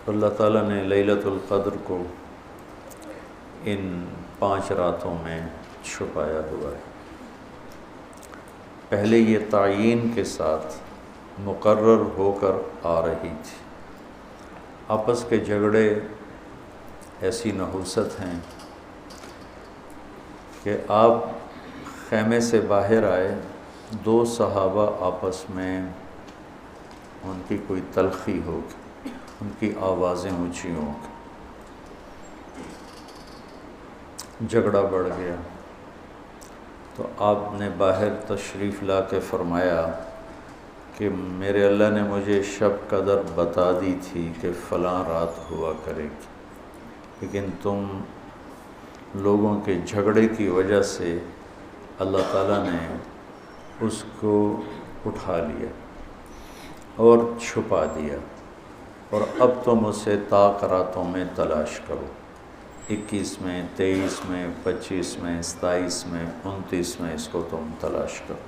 اللہ تعالیٰ نے لیلۃ القدر کو ان 5 راتوں میں چھپایا ہوا ہے۔ پہلے یہ تعیین کے ساتھ مقرر ہو کر آ رہی تھی۔ آپس کے جھگڑے ایسی نحوست ہیں کہ آپ خیمے سے باہر آئے، 2 صحابہ آپس میں ان کی کوئی تلخی ہوگی، ان کی آوازیں اونچی ہوں گی، جھگڑا بڑھ گیا، تو آپ نے باہر تشریف لا کے فرمایا کہ میرے اللہ نے مجھے شب قدر بتا دی تھی کہ فلاں رات ہوا کرے گی، لیکن تم لوگوں کے جھگڑے کی وجہ سے اللہ تعالیٰ نے اس کو اٹھا لیا اور چھپا دیا، اور اب تم اسے طاق راتوں میں تلاش کرو، 21 میں، 23 میں، 25 میں، 27 میں، 29 میں اس کو تم تلاش کرو۔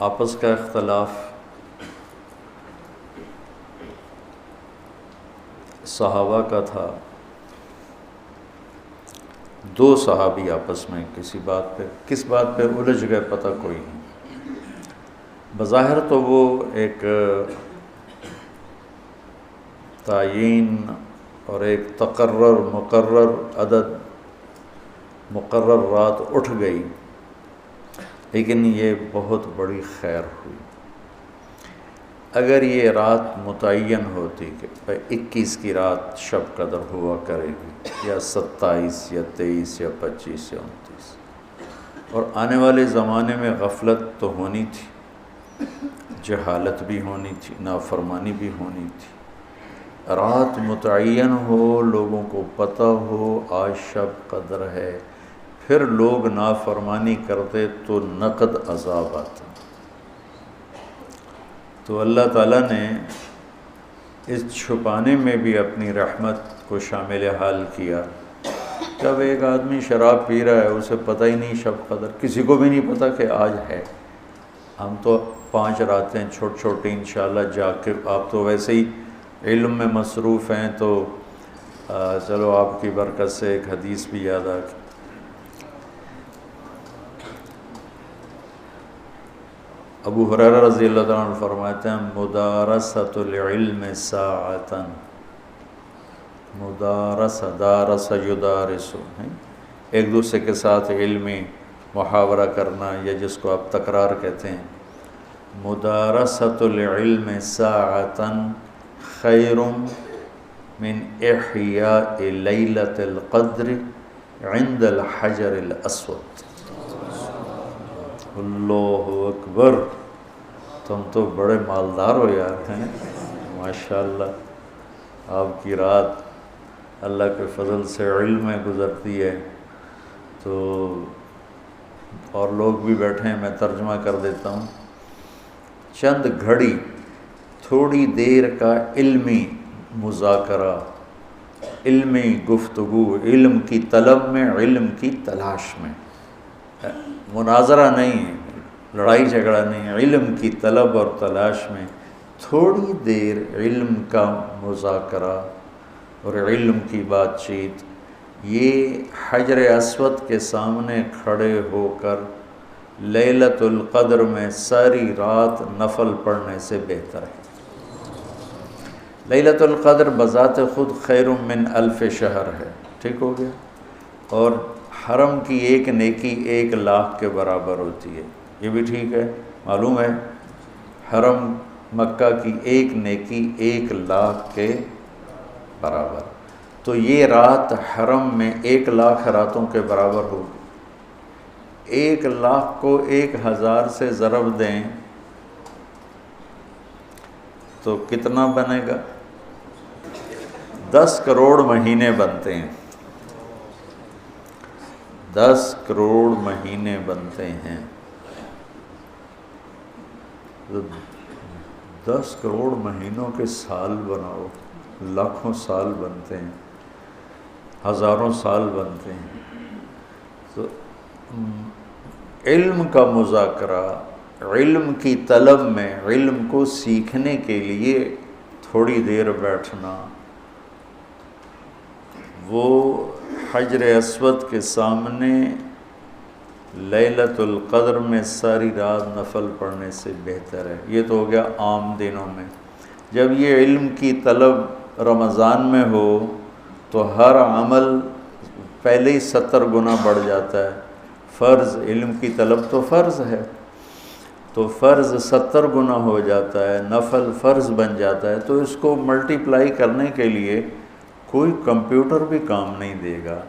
آپس کا اختلاف صحابہ کا تھا، 2 صحابی آپس میں کس بات پہ الجھ گئے پتہ کوئی نہیں۔ بظاہر تو وہ ایک تعیین اور ایک مقرر عدد، مقرر رات اٹھ گئی، لیکن یہ بہت بڑی خیر ہوئی۔ اگر یہ رات متعین ہوتی کہ 21 کی رات شب قدر ہوا کرے گی، یا 27 یا 23 یا 25 یا 29، اور آنے والے زمانے میں غفلت تو ہونی تھی، جہالت بھی ہونی تھی، نافرمانی بھی ہونی تھی، رات متعین ہو، لوگوں کو پتہ ہو آج شب قدر ہے، پھر لوگ نافرمانی کرتے تو نقد عذاب آتا۔ تو اللہ تعالیٰ نے اس چھپانے میں بھی اپنی رحمت کو شامل حال کیا۔ جب ایک آدمی شراب پی رہا ہے، اسے پتہ ہی نہیں شب قدر، کسی کو بھی نہیں پتہ کہ آج ہے۔ ہم تو 5 راتیں چھوٹی انشاءاللہ جاگ کے، آپ تو ویسے ہی علم میں مصروف ہیں، تو چلو آپ کی برکت سے ایک حدیث بھی یاد آ گئی۔ ابو ہریرہ رضی اللہ تعالیٰ عنہ فرماتے ہیں مدارست العلم ساعتاً، دارس یدارس، ایک دوسرے کے ساتھ علمی محاورہ کرنا، یا جس کو آپ تکرار کہتے ہیں، مدارست العلم ساعتاً خیر من احیاء لیلۃ القدر عند الحجر الاسود۔ اللہ اکبر، تم تو بڑے مالدار ہو یار، ہیں ماشاءاللہ، آپ کی رات اللہ کے فضل سے علم میں گزرتی ہے، تو اور لوگ بھی بیٹھے ہیں، میں ترجمہ کر دیتا ہوں۔ چند گھڑی، تھوڑی دیر کا علمی مذاکرہ، علمی گفتگو، علم کی طلب میں، علم کی تلاش میں، مناظرہ نہیں، لڑائی جھگڑا نہیں، علم کی طلب اور تلاش میں تھوڑی دیر علم کا مذاکرہ اور علم کی بات چیت، یہ حجر اسود کے سامنے کھڑے ہو کر لیلۃ القدر میں ساری رات نفل پڑھنے سے بہتر ہے۔ لیلۃ القدر بذات خود خیر من 1000 شہر ہے، ٹھیک ہو گیا، اور حرم کی ایک نیکی 1,00,000 کے برابر ہوتی ہے، یہ بھی ٹھیک ہے، معلوم ہے، حرم مکہ کی ایک نیکی 1,00,000 کے برابر، تو یہ رات حرم میں 1,00,000 راتوں کے برابر ہوگی۔ 1,00,000 کو 1000 سے ضرب دیں تو کتنا بنے گا؟ 10 کروڑ مہینے بنتے ہیں، 10 کروڑ مہینے بنتے ہیں، تو 10 کروڑ مہینوں کے سال بناؤ، لاکھوں سال بنتے ہیں، ہزاروں سال بنتے ہیں۔ تو علم کا مذاکرہ، علم کی طلب میں، علم کو سیکھنے کے لیے تھوڑی دیر بیٹھنا، وہ حجر اسود کے سامنے لیلۃ القدر میں ساری رات نفل پڑھنے سے بہتر ہے۔ یہ تو ہو گیا عام دنوں میں۔ جب یہ علم کی طلب رمضان میں ہو تو ہر عمل پہلے ہی 70 گنا بڑھ جاتا ہے۔ فرض، علم کی طلب تو فرض ہے، تو فرض 70 گنا ہو جاتا ہے، نفل فرض بن جاتا ہے، تو اس کو ملٹیپلائی کرنے کے لیے کوئی کمپیوٹر بھی کام نہیں دے گا۔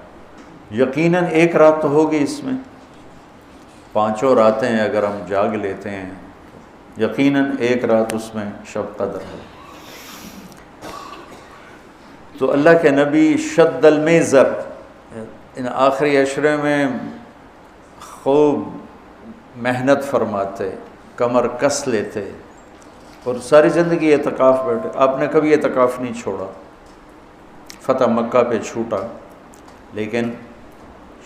یقیناً ایک رات تو ہوگی اس میں، 5 راتیں اگر ہم جاگ لیتے ہیں، یقیناً ایک رات اس میں شب قدر ہے۔ تو اللہ کے نبی شد المیزر، ان آخری عشرے میں خوب محنت فرماتے، کمر کس لیتے، اور ساری زندگی اعتکاف بیٹھے۔ آپ نے کبھی اعتکاف نہیں چھوڑا، فتح مکہ پہ چھوٹا، لیکن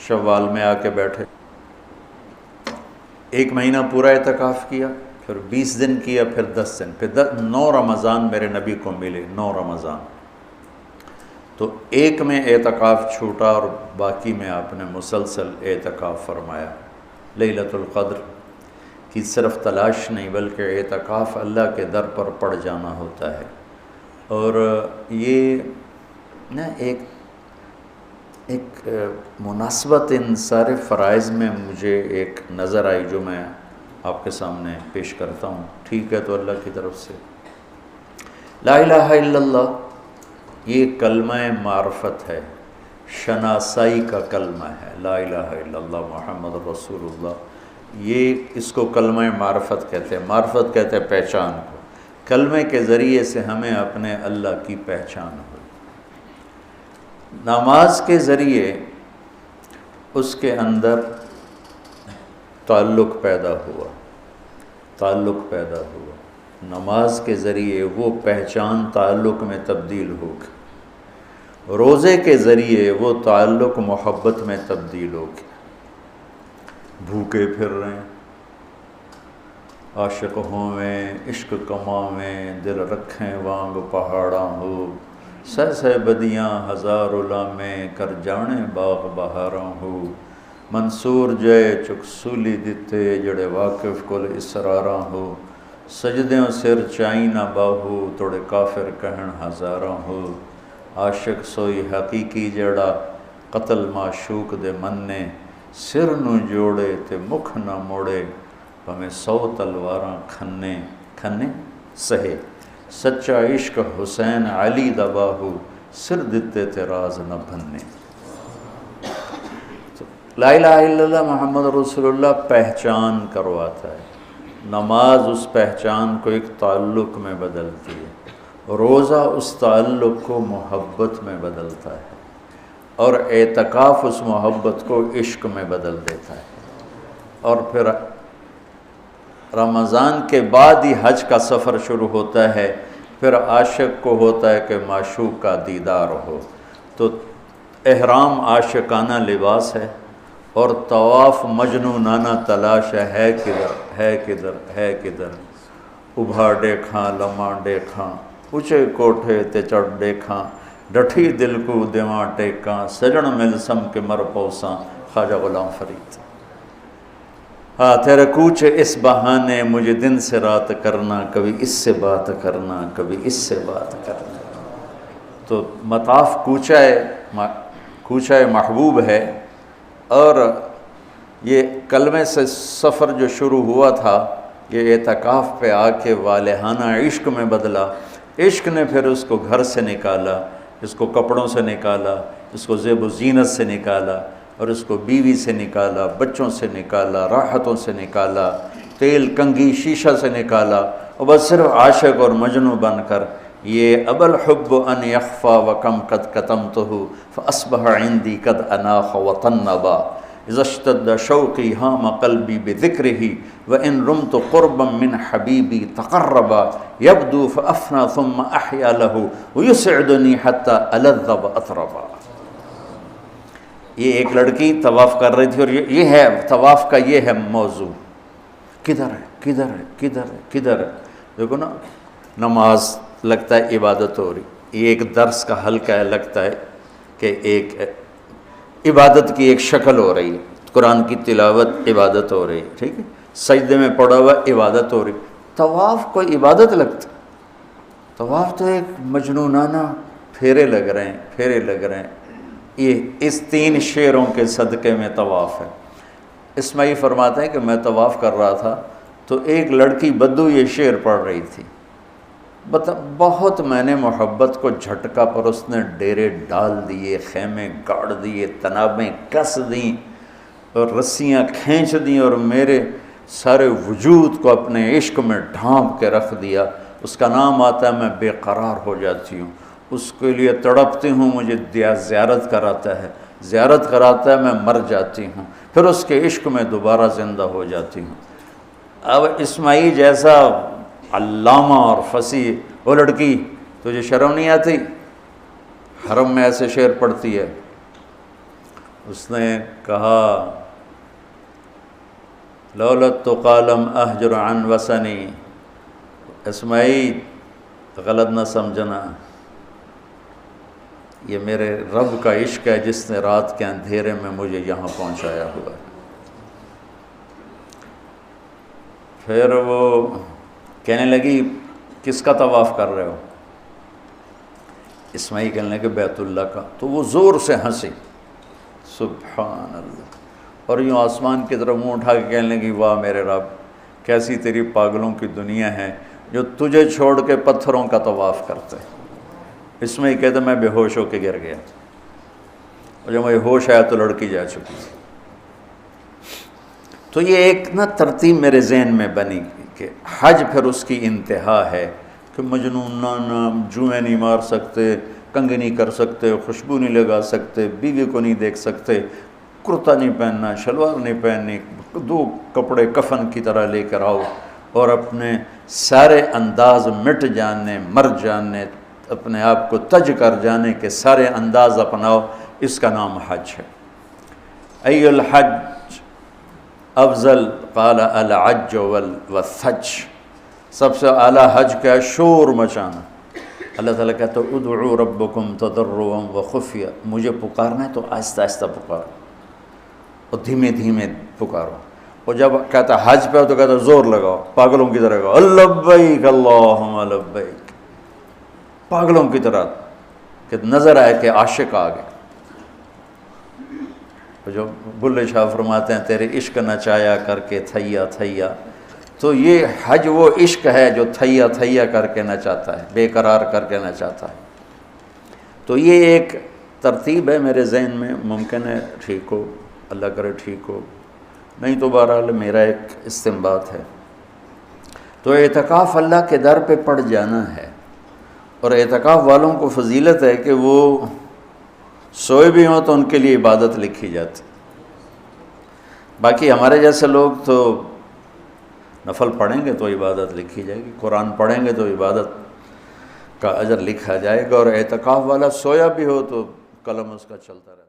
شوال میں آ کے بیٹھے، 1 مہینہ پورا اعتکاف کیا، پھر 20 دن کیا، پھر 10 دن، پھر 9 رمضان میرے نبی کو ملے، 9 رمضان۔ تو ایک میں اعتکاف چھوٹا اور باقی میں آپ نے مسلسل اعتکاف فرمایا۔ لیلۃ القدر کی صرف تلاش نہیں، بلکہ اعتکاف اللہ کے در پر پڑ جانا ہوتا ہے۔ اور یہ نا ایک مناسبت ان سارے فرائض میں مجھے ایک نظر آئی جو میں آپ کے سامنے پیش کرتا ہوں، ٹھیک ہے؟ تو اللہ کی طرف سے لا الہ الا اللہ، یہ کلمہ معرفت ہے، شناسائی کا کلمہ ہے، لا الہ الا اللہ محمد رسول اللہ۔ یہ اس کو کلمہ معرفت کہتے ہیں۔ معرفت کہتے ہیں پہچان کو۔ کلمے کے ذریعے سے ہمیں اپنے اللہ کی پہچان ہوئی۔ نماز کے ذریعے اس کے اندر تعلق پیدا ہوا، تعلق پیدا ہوا۔ نماز کے ذریعے وہ پہچان تعلق میں تبدیل ہو گئی، روزے کے ذریعے وہ تعلق محبت میں تبدیل ہو گیا۔ بھوکے پھر رہے ہیں، عاشق ہوویں عشق کماویں، دل رکھیں وانگ پہاڑاں ہو، سہ سہ بدیاں ہزار علامیں، کر جانے باغ بہاراں ہو، منصور جے چک سولی دتے، جڑے واقف کل اسراراں ہو، سجدیوں سر چائی نہ باہو، توڑے کافر کہن ہزاراں ہو، عاشق سوئی حقیقی جڑا قتل معشوق دے مننے، سر نو جوڑے تے مکھ نہ موڑے، ہمیں 100 تلواراں کھنے سہے، سچا عشق حسین علی دا باہو، سر دتے تے راز نہ بھنے۔ لا الہ الا اللہ محمد رسول اللہ پہچان کرواتا ہے۔ نماز اس پہچان کو ایک تعلق میں بدلتی ہے، روزہ اس تعلق کو محبت میں بدلتا ہے، اور اعتکاف اس محبت کو عشق میں بدل دیتا ہے۔ اور پھر رمضان کے بعد ہی حج کا سفر شروع ہوتا ہے، پھر عاشق کو ہوتا ہے کہ معشوق کا دیدار ہو، تو احرام عاشقانہ لباس ہے، اور طواف مجنونانہ تلاش ہے کدھر ہے کدھر ہے کدھر، ابھا ڈیکھاں لماں ڈیکھاں، اونچے کوٹھے تے چڑھ ڈیکھاں، ڈٹھی دل کو دیواں ٹیکاں، سجن مل سم کے مر پوساں، خواجہ غلام فرید۔ ہاں تیرے کوچ اس بہانے، مجھے دن سے رات کرنا، کبھی اس سے بات کرنا، کبھی اس سے بات کرنا۔ تو مطاف کوچہ محبوب ہے، اور یہ کلمے سے سفر جو شروع ہوا تھا، یہ اعتکاف پہ آ کے والہانہ عشق میں بدلا۔ عشق نے پھر اس کو گھر سے نکالا، اس کو کپڑوں سے نکالا، اس کو زیب و زینت سے نکالا، اور اس کو بیوی سے نکالا، بچوں سے نکالا، راحتوں سے نکالا، تیل کنگھی شیشہ سے نکالا، اور بس صرف عاشق اور مجنوں بن کر یہ ابا الحب ان یخفا وکم قد کتمتہ فاصبح عندی قد اناخ وطنبا، اذا اشتد شوقی ہام قلبی بذکرہ وان رمت قربا من حبیبی تقربا، یبدو فافنا ثم احیا لہ ویسعدنی حتی الذ واطربا۔ یہ ایک لڑکی طواف کر رہی تھی، اور یہ ہے طواف کا یہ ہے موضوع کدھر ہے کدھر ہے کدھر ہے کدھر ہے. دیکھو نا، نماز لگتا ہے عبادت ہو رہی، یہ ایک درس کا حلقہ ہے، لگتا ہے کہ ایک عبادت کی ایک شکل ہو رہی ہے، قرآن کی تلاوت عبادت ہو رہی ہے، ٹھیک ہے، سجدے میں پڑا ہوا عبادت ہو رہی. طواف کوئی عبادت لگتا؟ طواف تو ایک مجنونانہ پھیرے لگ رہے ہیں، پھیرے لگ رہے ہیں. یہ اس 3 شعروں کے صدقے میں طواف ہے. اسماعیل فرماتے ہیں کہ میں طواف کر رہا تھا تو ایک لڑکی بدو یہ شعر پڑھ رہی تھی. بہت میں نے محبت کو جھٹکا، پر اس نے ڈیرے ڈال دیے، خیمے گاڑ دیے، تنابیں کس دیں اور رسیاں کھینچ دیں اور میرے سارے وجود کو اپنے عشق میں ڈھانپ کے رکھ دیا. اس کا نام آتا ہے میں بے قرار ہو جاتی ہوں، اس کے لیے تڑپتی ہوں، مجھے زیارت کراتا ہے، زیارت کراتا ہے، میں مر جاتی ہوں، پھر اس کے عشق میں دوبارہ زندہ ہو جاتی ہوں. اب اسماعیل جیسا علامہ اور فصیح، وہ لڑکی تجھے شرم نہیں آتی حرم میں ایسے شعر پڑھتی ہے؟ اس نے کہا لولت تو قالم احجر عن وسنی. اسماعیل غلط نہ سمجھنا، یہ میرے رب کا عشق ہے جس نے رات کے اندھیرے میں مجھے یہاں پہنچایا ہوا ہے. پھر وہ کہنے لگی کس کا طواف کر رہے ہو؟ اسماعیل کہنے لگے بیت اللہ کا. تو وہ زور سے ہنسی، سبحان اللہ، اور یوں آسمان کی طرف منہ اٹھا کے کہنے لگی واہ میرے رب، کیسی تیری پاگلوں کی دنیا ہے جو تجھے چھوڑ کے پتھروں کا طواف کرتے. اسماعیل کہتے میں بے ہوش ہو کے گر گیا، اور جب مجھے ہوش آیا تو لڑکی جا چکی تھی. تو یہ ایک نا ترتیب میرے ذہن میں بنی کہ حج پھر اس کی انتہا ہے کہ مجنونانہ، جوئیں نہیں مار سکتے، کنگھی نہیں کر سکتے، خوشبو نہیں لگا سکتے، بیوی کو نہیں دیکھ سکتے، کرتا نہیں پہننا، شلوار نہیں پہننی، 2 کپڑے کفن کی طرح لے کر آؤ اور اپنے سارے انداز مٹ جانے، مر جانے، اپنے آپ کو تج کر جانے کے سارے انداز اپناؤ. اس کا نام حج ہے. ای الحج افضل قال العج والثج. سب سے اعلیٰ حج کیا ہے؟ شور مچانا. اللہ تعالیٰ کہتا ہے ادعوا ربکم تضرعا وخفیہ، مجھے پکارنا ہے تو آہستہ آہستہ پکارو اور دھیمے دھیمے پکارو. اور جب کہتا ہے حج پہ ہو تو کہتا ہے زور لگاؤ، پاگلوں کی طرح کہو لبیک اللہم لبیک، پاگلوں کی طرح، کہ نظر آئے کہ عاشق آ گئے. جو بلے شاہ فرماتے ہیں تیرے عشق نچایا کر کے تھیا تھیا. تو یہ حج وہ عشق ہے جو تھیا تھیا کر کے نچاتا ہے، بے قرار کر کے نچاتا ہے. تو یہ ایک ترتیب ہے میرے ذہن میں، ممکن ہے ٹھیک ہو، اللہ کرے ٹھیک ہو، نہیں تو بہرحال میرا ایک استنباط ہے. تو اعتکاف اللہ کے در پہ پڑ جانا ہے، اور اعتکاف والوں کو فضیلت ہے کہ وہ سوئے بھی ہوں تو ان کے لیے عبادت لکھی جاتی. باقی ہمارے جیسے لوگ تو نفل پڑھیں گے تو عبادت لکھی جائے گی، قرآن پڑھیں گے تو عبادت کا اجر لکھا جائے گا، اور اعتکاف والا سویا بھی ہو تو قلم اس کا چلتا رہتا ہے.